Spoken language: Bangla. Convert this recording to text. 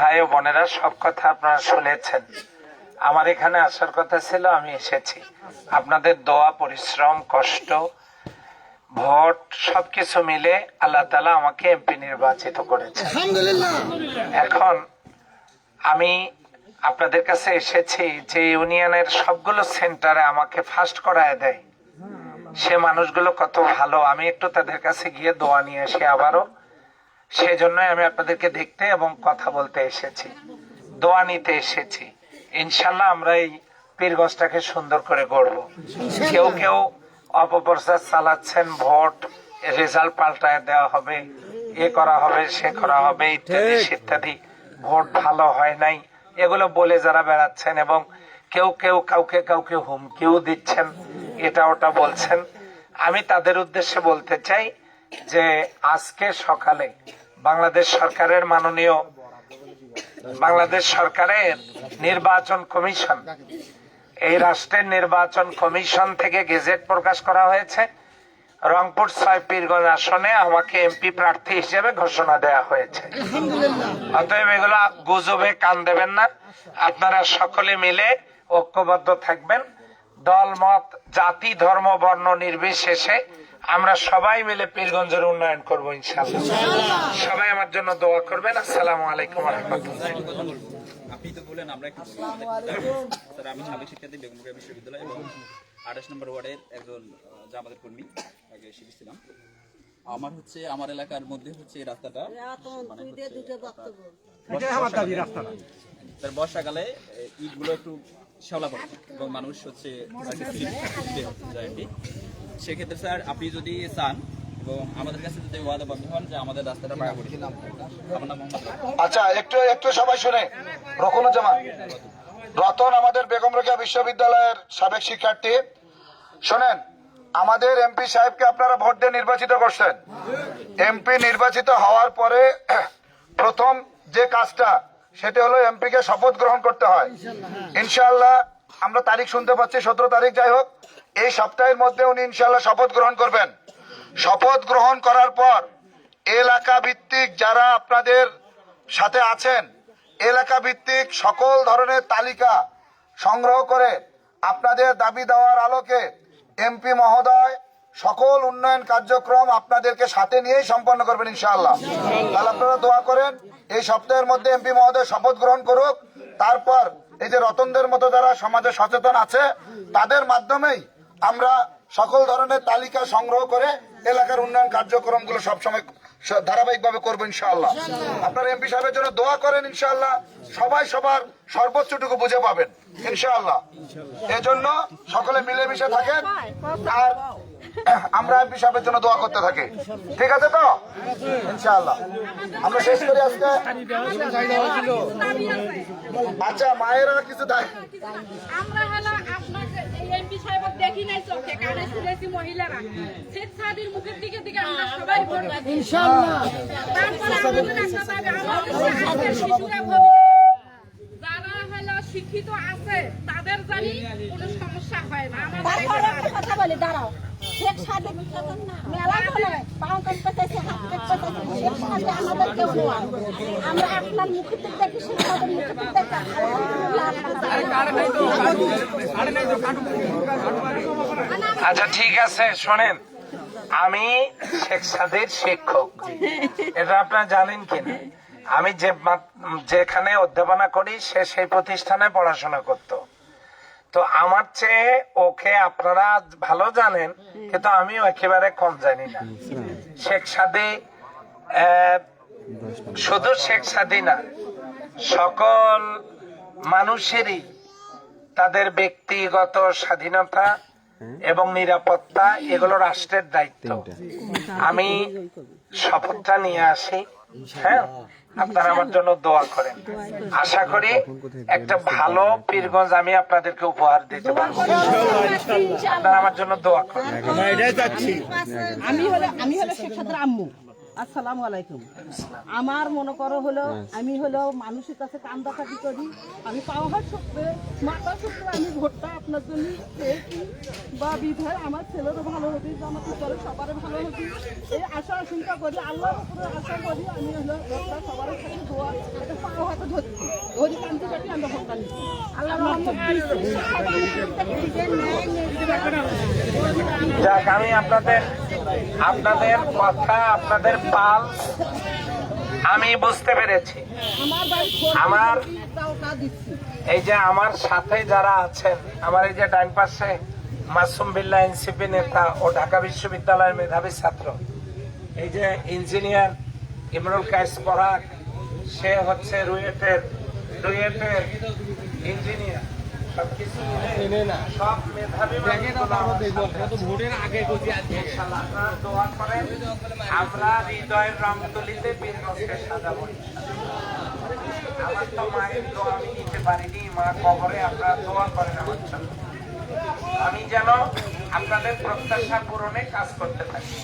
ভাই ও বোনেরা, সব কথা আপনারা শুনেছেন। আমার এখানে আসার কথা ছিল, আমি এসেছি। আপনাদের দোয়া, পরিশ্রম, কষ্ট, ভোট সবকিছু মিলে আল্লাহ তাআলা আমাকে এমপি নির্বাচিত করেছে। এখন আমি আপনাদের কাছে এসেছি যে ইউনিয়নের সবগুলো সেন্টারে আমাকে ফার্স্ট করায় দেয়, সে মানুষগুলো কত ভালো। আমি একটু তাদের কাছে গিয়ে দোয়া নিয়ে এসে আবারও, সেই জন্যই আমি আপনাদেরকে দেখতে এবং কথা বলতে এসেছি, দোয়া নিতে এসেছি। ইনশাল্লাহ আমরা এই পীরগঞ্জটাকে সুন্দর করে গড়ব। কেউ কেউ অপপ্রচার চালাচ্ছেন, ভোট রেজাল্ট পাল্টায় দেওয়া হবে, এ করা হবে, সে করা হবে, ইত্যাদি ইত্যাদি, ভোট ভালো হয় নাই, এগুলো বলে যারা বেড়াচ্ছেন এবং কেউ কেউ কাউকে কাউকে হুমকিও দিচ্ছেন, এটা ওটা বলছেন। আমি তাদের উদ্দেশ্যে বলতে চাই যে আজকে সকালে বাংলাদেশ সরকারের নির্বাচন কমিশন, এই রাষ্ট্রের নির্বাচন কমিশন থেকে গেজেট প্রকাশ করা হয়েছে। রংপুর ৬ পীরগঞ্জ আসনে আমাকে এমপি প্রার্থী হিসেবে ঘোষণা দেওয়া হয়েছে। অতএব এগুলো গুজবে কান দেবেন না, আপনারা সকলে মিলে ঐক্যবদ্ধ থাকবেন। দল, মত, জাতি, ধর্ম, বর্ণ নির্বিশেষে আমরা সবাই মিলে পীরগঞ্জের উন্নয়ন করবো ইনশাআল্লাহ। সবাই আমার জন্য দোয়া করবেন। আসসালামু আলাইকুম ওয়া রাহমাতুল্লাহ। আপনি তো বলেন, আমরা একটু স্যার, আমি সাবেক শিক্ষার্থী, বেগমগঞ্জ বিশ্ববিদ্যালয় এবং ২৮ নম্বর ওয়ার্ডের একজন জামাতের কর্মী, আগে শিবির ছিলাম। আমার এলাকার মধ্যে হচ্ছে এই রাস্তাটা, বর্ষাকালে ইটগুলো একটু শ্যাওলা পড়ে এবং মানুষ হচ্ছে সেক্ষেত্রে স্যার আপনি যদি চান এবং আমাদের কাছে যদি ওয়াদাবদ্ধ হন যে আমাদের রাস্তাটা পাকা করে দিলাম। আচ্ছা, একটু সবাই শুনে। রতনুজ্জামান রতন আমাদের বেগম রোকেয়া বিশ্ববিদ্যালয়ের সাবেক শিক্ষার্থী। শোনেন, আমাদের এমপি সাহেবকে আপনারা ভোট দিয়ে নির্বাচিত করছেন। এমপি নির্বাচিত হওয়ার পরে প্রথম যে কাজটা, সেটা হলো এমপি কে শপথ গ্রহণ করতে হয়। ইনশাআল্লাহ আমরা তারিখ শুনতে পাচ্ছি ১৭ তারিখ, যাই হোক এই সপ্তাহের মধ্যে উনি ইনশাআল্লাহ শপথ গ্রহণ করবেন। শপথ গ্রহণ করার পর এলাকা ভিত্তিক যারা আপনাদের সাথে আছেন, এলাকা ভিত্তিক সকল ধরনের তালিকা সংগ্রহ করে আপনাদের দাবি দেওয়ার আলোকে এমপি মহোদয় সকল উন্নয়ন কার্যক্রম আপনাদেরকে সাথে নিয়েই সম্পন্ন করবেন ইনশাআল্লাহ। তাহলে আপনারা দোয়া করেন এই সপ্তাহের মধ্যে এমপি মহোদয় শপথ গ্রহণ করুক। তারপর এই যে রতনদের মতো যারা সমাজে সচেতন আছে, তাদের মাধ্যমেই আমরা সকল ধরনের তালিকা সংগ্রহ করে এলাকার উন্নয়ন কার্যক্রমগুলো সবসময় ধারাবাহিকভাবে করবো ইনশাআল্লাহ। আপনারা এমপি সাহেবের জন্য দোয়া করেন ইনশাআল্লাহ। সবাই সবার সর্বোচ্চটুকু বুঝে পাবেন ইনশাআল্লাহ। এজন্য সকলে মিলেমিশে থাকেন আর আমরা এমপি সাহেবের জন্য দোয়া করতে থাকি। ঠিক আছে তো ইনশাআল্লাহ। আমরা শেষ করি আজকে। আচ্ছা, মায়েরা কিছু দেয়। আমরা হলো আপনাকে এমপি সাহেব দেখি নাই, চোখে কানে শুনেছি, মহিলারা শেখ সাদির মুখের দিকে দিকে আমরা সবাই ভোট দেব ইনশাআল্লাহ। তারপরে আমাদের একটা দাবি, আমাদের শিশুরা যারা হলো শিক্ষিত আছে তাদের জানি কোনো সমস্যা হয় না। আমাদের কথা বলে দাঁড়াও, শেখ সাদি মেলা বলে পাও কাটতেছে, হাত কাটতেছে, শেখ সাদি আমাদের কেউ নয়। আমরা আপনার মুখের দিকে দেখি, শেখ সাদির মুখের দিকে দেখি। আচ্ছা ঠিক আছে, শোনেন, আমি শেখ সাদির শিক্ষক, এটা আপনারা জানেন কিনা? আমি যেখানে অধ্যাপনা করি সে সেই প্রতিষ্ঠানে পড়াশোনা করত। তো আমার চেয়ে ওকে আপনারা ভালো জানেন, কিন্তু আমিও একেবারে কম জানি না। শেখ সাদি শুধু শেখ সাদি না, সকল মানুষেরই তাদের ব্যক্তিগত স্বাধীনতা এবং নিরাপত্তা, এগুলো রাষ্ট্রের দায়িত্ব। আমি শপথটা নিয়ে আসি। হ্যাঁ, আপনারা আমার জন্য দোয়া করেন। আশা করি একটা ভালো পীরগঞ্জ আমি আপনাদেরকে উপহার দিতে পারবো। আপনারা আমার জন্য দোয়া করেন। আমি হলো শেখ সাদির আম্মু। আসসালামু আলাইকুম। আমার মনে করো হলো আমি হলো মানুষের কাছে কান্দাকাটি করি, আমি পাওয়ার সূত্রে মাথা সূত্রে আমি ভোটটা আপনার জন্য পেয়েছি বা বিধায় আমার ছেলেরও ভালো হবে, আমার উপরে সবারও ভালো হবে এই আশা চিন্তা করি, আল্লাহর উপরে আশা করি আমি হলো ভোটটা সবার সাথে দোয়া একটা পাওয়া হাতে ধরছি, ধরি কান্দি কাটি আমরা ভোটটা নিচ্ছি। আল্লাহ রহমত যাক, আমি আপনাদের কথা, আপনাদের পাল আমি বুঝতে পেরেছি। আমার বাড়ি আমার টাকা দিচ্ছি। এই যে আমার সাথে যারা আছেন, আমার এই যে ডাইন পাশে মাসুম বিল্লাহ এনসিপি নেতা ও ঢাকা বিশ্ববিদ্যালয়ের মেধাবী ছাত্র, এই যে ইঞ্জিনিয়ার ইমরুল কায়েস পরাগ, সে হচ্ছে রুয়েটের ইঞ্জিনিয়ার, সবকিছু মিলে সব মেধাবী ভোটের আগে আপনারা দোয়া করেন, আমরা হৃদয়ের রংতুলিতে বীরগঞ্জকে সাজাবো। আমার তো মায়ের দোয়া আমি নিতে পারিনি, মা কবরে, আপনারা দোয়া করেন আমার জন্য, আমি যেন আপনাদের প্রত্যাশা পূরণে কাজ করতে থাকি।